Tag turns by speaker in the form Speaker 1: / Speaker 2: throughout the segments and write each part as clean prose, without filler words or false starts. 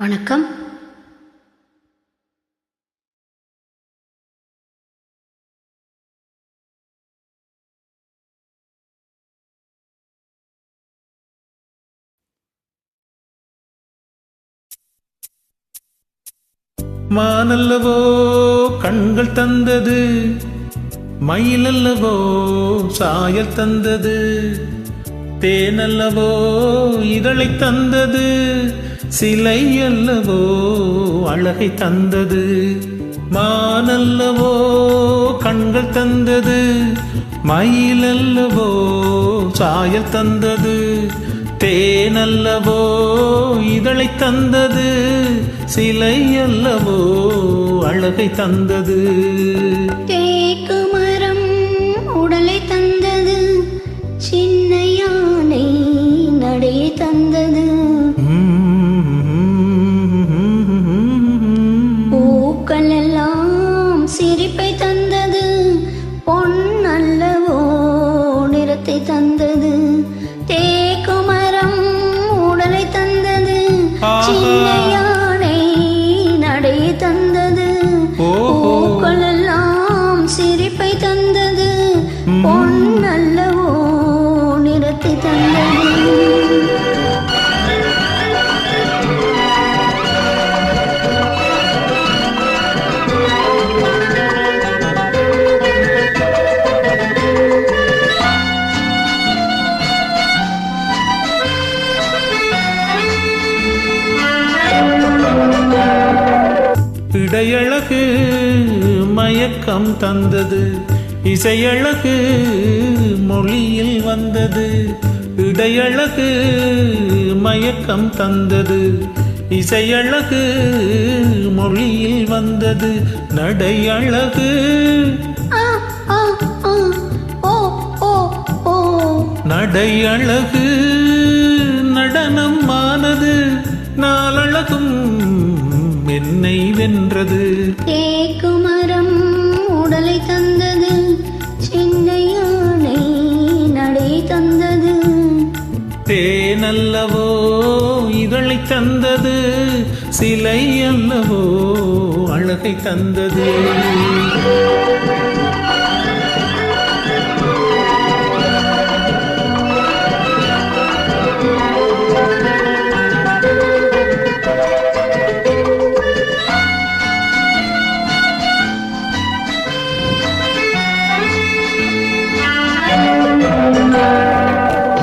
Speaker 1: வணக்கம்.
Speaker 2: மானல்லவோ கண்கள் தந்தது, மயிலல்லவோ சாயல் தந்தது, தேனல்லவோ இதழை தந்தது, சிலை அல்லவோ அழகை தந்தது. மானல்லவோ கண்கள் தந்தது, மயிலல்லவோ சாயல் தந்தது, தேனல்லவோ இதழை தந்தது, சிலை அல்லவோ அழகை தந்தது.
Speaker 1: தேக்கு மரம் உடலை தந்தது, சின்ன யானை நடையை தந்தது, பூக்கள் எல்லாம் சிரிப்பை தந்தது, பொன் அல்லவோ நிறத்தை தந்தது. தேக்கு மரம் உடலை தந்தது, சின்ன யானை நடையை தந்தது, பூக்கள் எல்லாம் சிரிப்பை தந்தது, பொன் அல்லவோ நிறத்தை தந்தது.
Speaker 2: இடையழகு மயக்கம் தந்தது, இசையழகு மொழியில் வந்தது. இடையழகு மயக்கம் தந்தது, இசையழகு மொழியில் வந்தது. நடையழகு நடையழகு நடனம் ஆனது, நாளழகும் என்னை வென்றது.
Speaker 1: தேக்கு மரம் உடலை தந்தது, சின்ன யானை நடை தந்தது,
Speaker 2: தேனல்லவோ இதழை தந்தது, சிலை அல்லவோ அழகை தந்தது.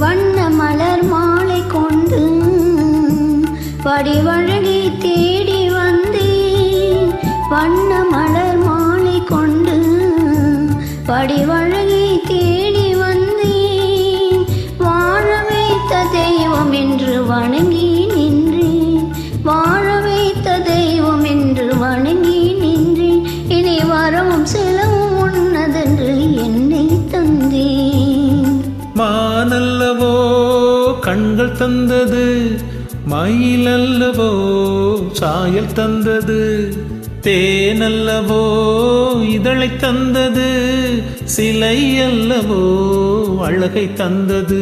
Speaker 1: வண்ண மலர் மாலை கொண்டு வடிவழகி தேடி வந்தேன், வண்ண மலர் மாலை கொண்டு வடிவழகி தேடி வந்தேன், வாழ வைத்த தெய்வம் என்று வணங்கி நின்றேன், வாழ வைத்த தெய்வம் என்று வணங்கி நின்றேன், இனி வரவும் செலவும் உன்னதென்று என்னை தந்தேன்.
Speaker 2: மானல்லவோ கண்கள் தந்தது, மயிலல்லவோ சாயல் தந்தது, தேனல்லவோ இதழை தந்தது, சிலை அல்லவோ அழகை தந்தது.